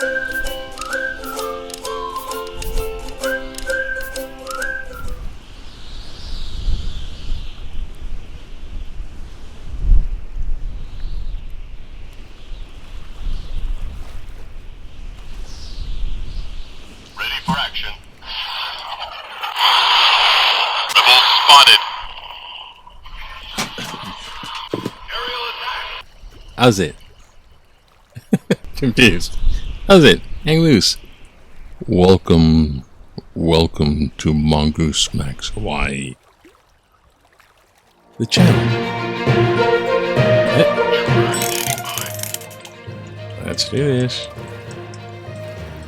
For action. Rebels spotted. Aerial attack. How's it? Confused. How's it? Hang loose. Welcome to Mongoose Max Hawaii. The channel. Let's do this.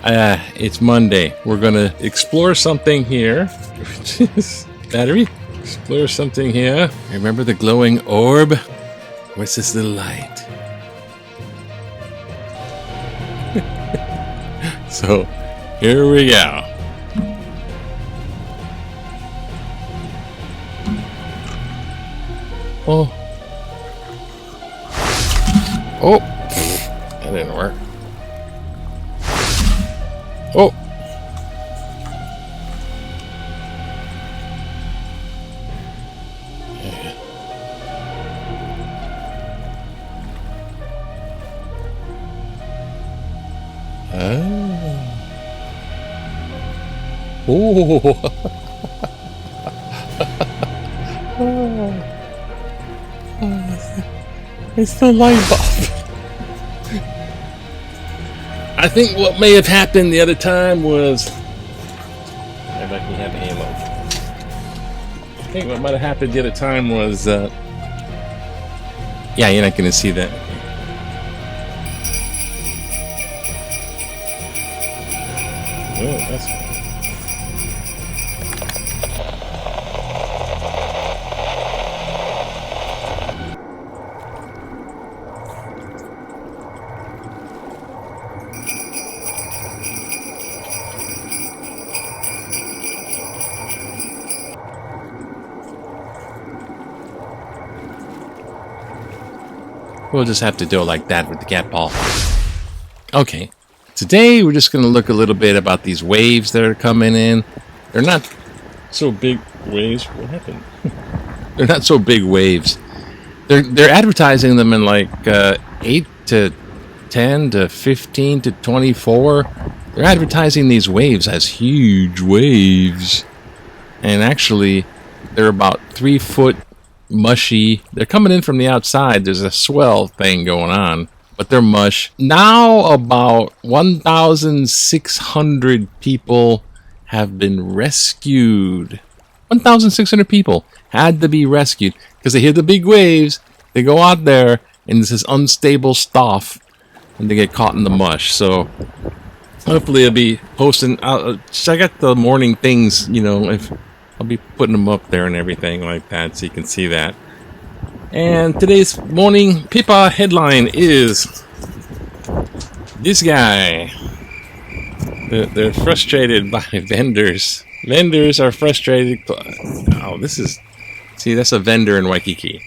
It's Monday. We're gonna explore something here. Which is battery. Explore something here. Remember the glowing orb? What's this little light? So, here we go. Oh. Oh. That didn't work. Oh! Oh! It's the light bulb. I think what may have happened the other time was... Everybody can have ammo. I think what might have happened the other time was... yeah, you're not going to see that. Oh, that's... We'll just have to do it like that with the cat ball. Okay. Today we're just going to look a little bit about these waves that are coming in. They're not so big waves. What happened? They're not so big waves. They're advertising them in like 8 to 10 to 15 to 24. They're advertising these waves as huge waves. And actually, they're about 3 foot mushy. They're coming in from the outside. There's a swell thing going on, but they're mush. Now about 1,600 people have been rescued. 1,600 people had to be rescued because they hear the big waves. They go out there and this is unstable stuff and they get caught in the mush. So hopefully I'll be posting. Check out the morning things, you know, if I'll be putting them up there and everything like that so you can see that. And today's morning Pippa headline is this guy. They're frustrated by vendors. Vendors are frustrated. Oh, this is... See, that's a vendor in Waikiki.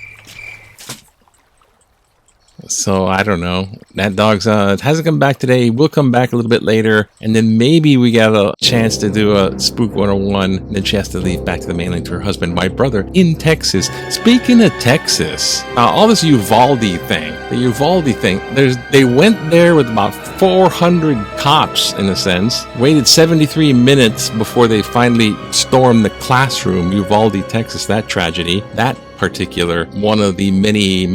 So, I don't know. That dog's hasn't come back today. Will come back a little bit later. And then maybe we got a chance to do a Spook 101. Then she has to leave back to the mainland to her husband, my brother, in Texas. Speaking of Texas, all this Uvalde thing. The Uvalde thing. They went there with about 400 cops, in a sense. Waited 73 minutes before they finally stormed the classroom. Uvalde, Texas. That tragedy. That particular one of the many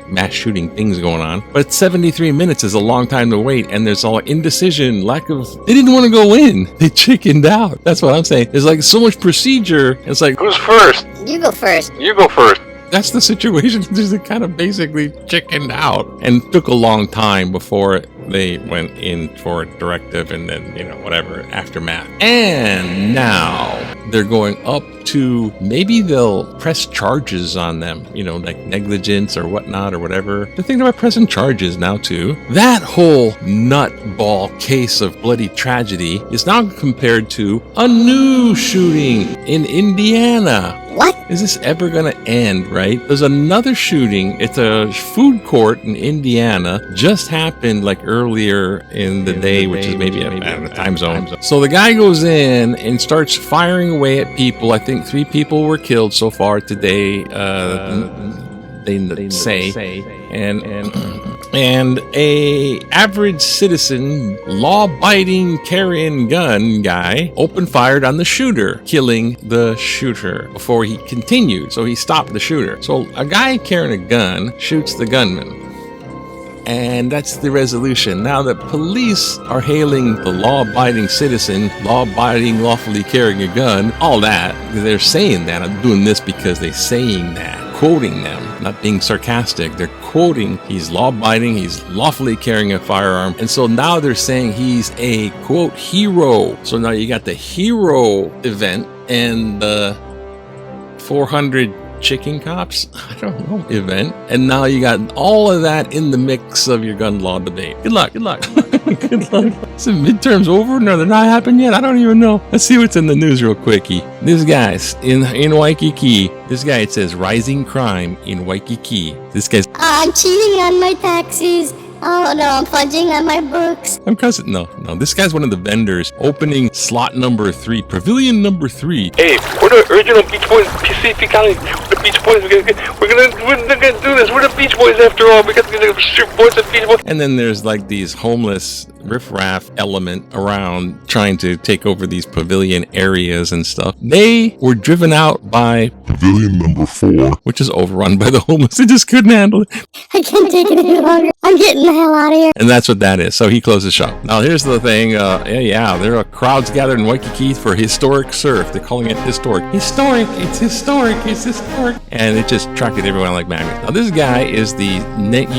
mass shooting things going on, but 73 minutes is a long time to wait, and there's all indecision, lack of... They didn't want to go in. They chickened out. That's what I'm saying. There's like so much procedure. It's like, who's first? You go first. You go first. That's the situation. Just kind of basically chickened out, and took a long time before they went in for a directive, and then, you know, whatever, aftermath. And now they're going up to, maybe they'll press charges on them, like negligence or whatnot or whatever. They're thinking about pressing charges now too. That whole nutball case of bloody tragedy is now compared to a new shooting in Indiana. What? Is this ever going to end, right? There's another shooting. It's a food court in Indiana. Just happened like earlier in the day, which is maybe a time zone. So the guy goes in and starts firing away at people. I think 3 people were killed so far today. They say. And a average citizen, law-abiding, carrying gun guy opened fired on the shooter, killing the shooter before he continued. So he stopped the shooter. So a guy carrying a gun shoots the gunman. And that's the resolution. Now the police are hailing the law-abiding citizen, law-abiding, lawfully carrying a gun, all that. They're saying that. I'm doing this because they're saying that. Quoting them, not being sarcastic. They're quoting, he's law-abiding, he's lawfully carrying a firearm. And so now they're saying he's a, quote, hero. So now you got the hero event and the 400 chicken cops, I don't know, event. And now you got all of that in the mix of your gun law debate. Good luck. Good luck. Good luck. Is the midterms over? No, they're not happened yet. I don't even know. Let's see what's in the news real quickie. This guy's in Waikiki. This guy, it says rising crime in Waikiki. This guy's I'm cheating on my taxes. Oh no, I'm fudging on my books. I'm cussing. No. This guy's one of the vendors opening slot number 3, pavilion number 3. Hey, we're the original Beach Boys, PCP County. We're the Beach Boys. We're gonna do this. We're the Beach Boys after all. We got the street boys and Beach Boys. And then there's like these homeless riffraff element around trying to take over these pavilion areas and stuff. They were driven out by pavilion number 4, which is overrun by the homeless. They just couldn't handle it. I can't take it any longer. I'm getting the hell out of here. And that's what that is. So he closes shop. Now here's the thing. There are crowds gathered in Waikiki for historic surf. They're calling it historic. Historic. It's historic. It's historic. And it just attracted everyone like magnet. Now this guy is the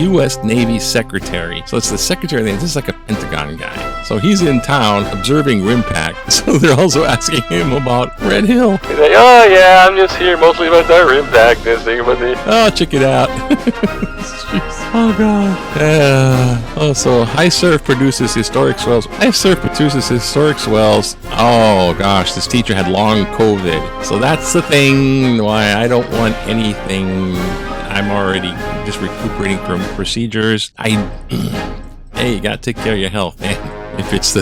U.S. Navy Secretary. So it's the Secretary. This is like a Pentagon guy. So he's in town observing RIMPAC. So they're also asking him about Red Hill. He's like, oh yeah, I'm just here mostly about that RIMPAC. This thing about the. Oh, check it out. Oh god. So high surf produces historic swells. High surf produces historic swells. Oh gosh, this teacher had long COVID. So that's the thing why I don't want anything. I'm already just recuperating from procedures. Hey, you gotta take care of your health, man. If it's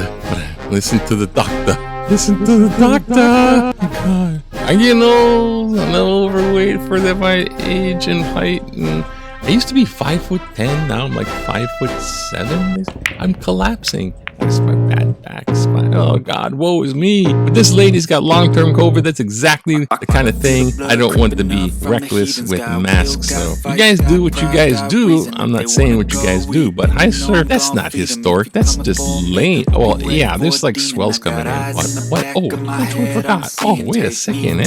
listen to the doctor. Listen to the doctor. Oh god. I'm getting old. I'm overweight for my age and height and I used to be 5'10", now I'm like 5'7". I'm collapsing. That's my bad back spine. Oh God, woe is me. But this lady's got long-term COVID. That's exactly the kind of thing I don't want to be reckless with masks. So you guys do what you guys do. I'm not saying what you guys do, but high surf, that's not historic. That's just lame. Well, yeah, there's like swells coming in. What? Oh, I totally forgot. Oh, wait a second,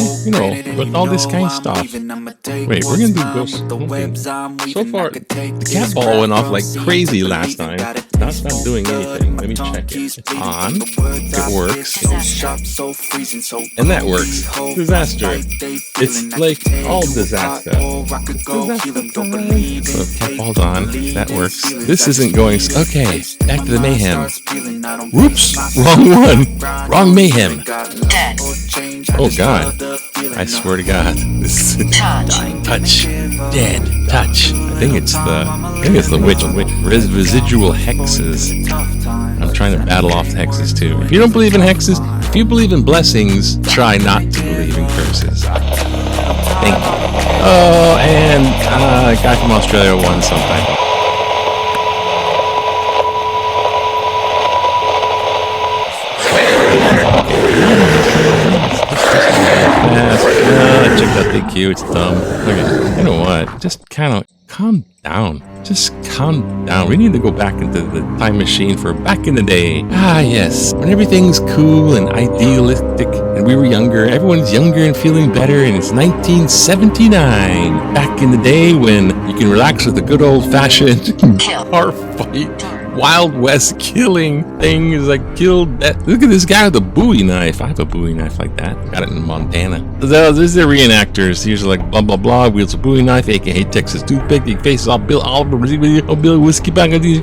with all this kind of stuff. Wait, we're gonna do ghosts. So far, the cat ball went off like crazy last time. Now it's not doing anything. Let me check it. It's on. It works. And that works. Disaster. It's like all disaster. Disaster. So cat ball's on. That works. This isn't going. Okay, back to the mayhem. Whoops! Wrong one. Wrong mayhem. Dead. Oh God. I swear to God. This is touch. Dead. Touch. I think it's the witch. Residual hexes. I'm trying to battle off the hexes too. If you don't believe in hexes, if you believe in blessings, try not to believe in curses. Thank you. Oh, and a guy from Australia won something. Check out the Q, it's dumb. Okay, you know what? Just kind of calm down. Just calm down. We need to go back into the time machine for back in the day. Ah, yes. When everything's cool and idealistic and we were younger, everyone's younger and feeling better, and it's 1979. Back in the day when you can relax with a good old-fashioned bar fight. Wild West killing thing is like killed that. Look at this guy with a Bowie knife. I have a Bowie knife like that. Got it in Montana. There's the reenactors. Here's like blah blah blah. Wields a Bowie knife, aka Texas toothpick. He faces off Bill Oliver, Bill Whiskey back of these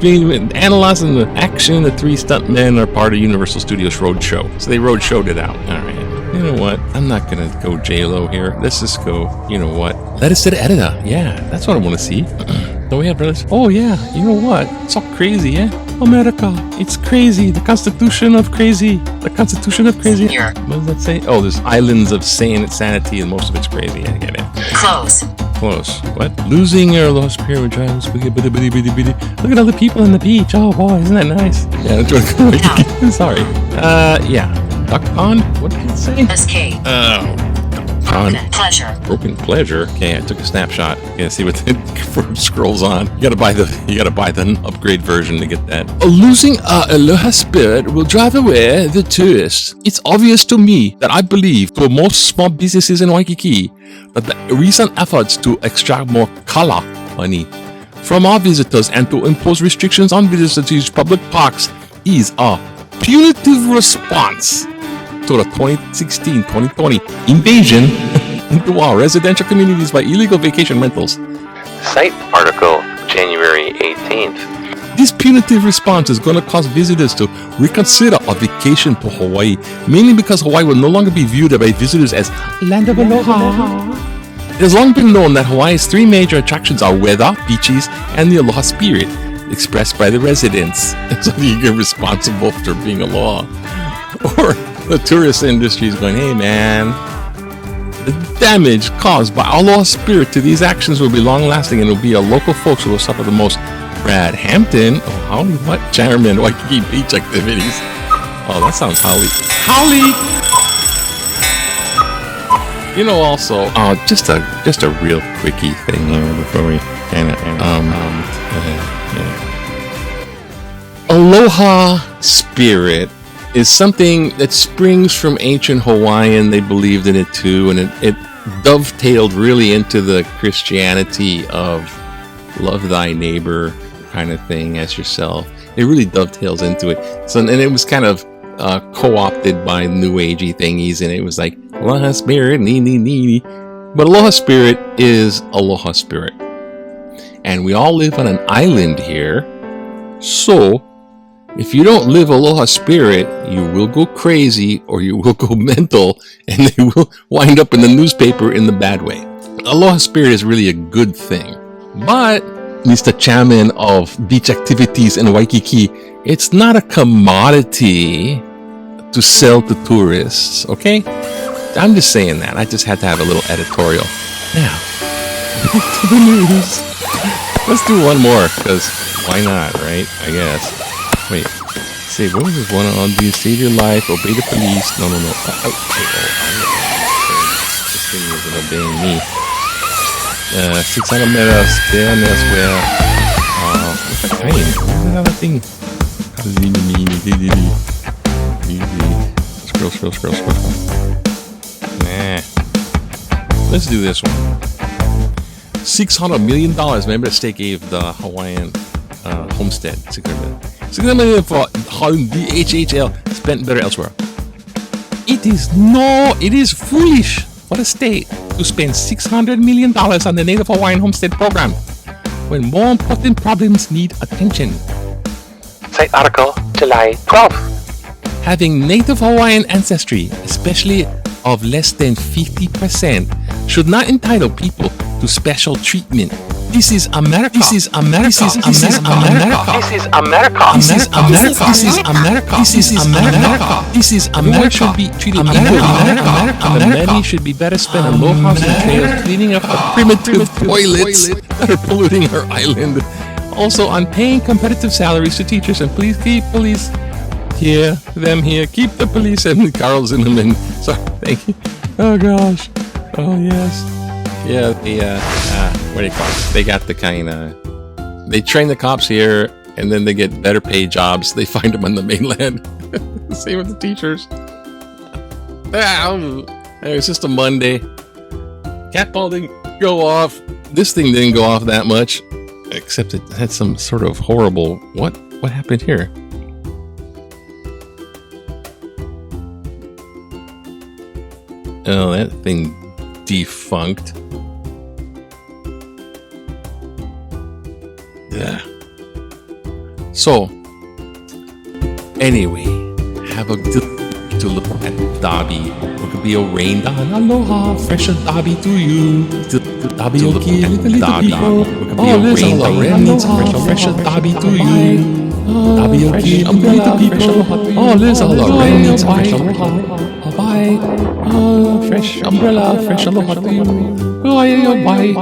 analyzing the action. The three stuntmen are part of Universal Studios Roadshow, so they roadshowed it out. All right. You know what? I'm not gonna go J-Lo here. Let's just go. You know what? Let us to the editor. Yeah, that's what I want to see. Don't we have brothers? Oh yeah. You know what? It's all crazy, yeah. America, it's crazy. The Constitution of crazy. The Constitution of crazy. Here. What does that say? Oh, there's islands of sane sanity, and most of it's crazy. I get it. Close. Close. What? Losing your lost spirit drives. Look at all the people on the beach. Oh boy, isn't that nice? Yeah, that's what I'm sorry. Yeah. Duck pond? What did it say? Escape. Oh. Pond. Pleasure. Broken pleasure. Okay, I took a snapshot. Yeah, see what the scrolls on. You gotta buy the upgrade version to get that. Losing our aloha spirit will drive away the tourists. It's obvious to me that I believe to most small businesses in Waikiki that the recent efforts to extract more kala money from our visitors and to impose restrictions on visitors to use public parks is a punitive response to the 2016-2020 invasion into our residential communities by illegal vacation rentals. Site article, January 18th. This punitive response is going to cause visitors to reconsider a vacation to Hawaii, mainly because Hawaii will no longer be viewed by visitors as land of aloha. It has long been known that Hawaii's three major attractions are weather, beaches, and the aloha spirit, expressed by the residents. So you're responsible for being aloha. Or the tourist industry is going, hey man, the damage caused by aloha spirit to these actions will be long-lasting, and it will be our local folks who will suffer the most. Brad Hampton, Holly, what? Chairman, Waikiki Beach activities. Oh, that sounds Holly. You know, also, just a real quickie thing here before we kind of aloha spirit is something that springs from ancient Hawaiian. They believed in it too, and it dovetailed really into the Christianity of love thy neighbor kind of thing as yourself. It really dovetails into it. So, and it was kind of co-opted by new agey thingies, and it was like aloha spirit, nee. But aloha spirit is aloha spirit, and we all live on an island here. So if you don't live aloha spirit, you will go crazy or you will go mental, and they will wind up in the newspaper in the bad way. Aloha spirit is really a good thing. But, Mr. Chairman of Beach Activities in Waikiki, it's not a commodity to sell to tourists, okay? I'm just saying that. I just had to have a little editorial. Now, back to the news. Let's do one more, because why not, right? I guess. Wait, say, what was this one on? Do you save your life? Obey the police? No. This thing isn't obeying me. 600 meters, there and elsewhere. What's that kind? What's another thing? Scroll. Nah. Let's do this one. $600 million. Remember the state gave the Hawaiian homestead. $600 million for DHHL spent better elsewhere. It is foolish for the state to spend $600 million on the Native Hawaiian homestead program when more important problems need attention. Site article, July 12th. Having Native Hawaiian ancestry, especially of less than 50%, should not entitle people to special treatment. This is America. This is America. This is America. This is America. This is America. This is America. This is America. This is America. Should be treated equally. The money should be better spent on low-house trails, cleaning up the primitive toilets that are polluting our island. Also on paying competitive salaries to teachers, and please keep police here. Keep the police and Carl Zimmerman. Sorry, thank you. Oh gosh. Oh yes. Yeah, what do you call it? They got the kind of, they train the cops here, and then they get better paid jobs. They find them on the mainland. Same with the teachers. It was just a Monday. Cat ball didn't go off. This thing didn't go off that much, except it had some sort of horrible, what What happened here? Oh, that thing defunct. Yeah. So, anyway, have a good to look at Dobby. It could be a rain down. Aloha, fresh Dobby to you. Dobby to look at Dobby. It could be a rain down. Fresh Dobby to you. Dobby fresh umbrella, fresh aloha to you. Oh, there's all the rain. Fresh aloha. Bye. Oh, fresh umbrella, fresh aloha to you. Oh, yeah, bye.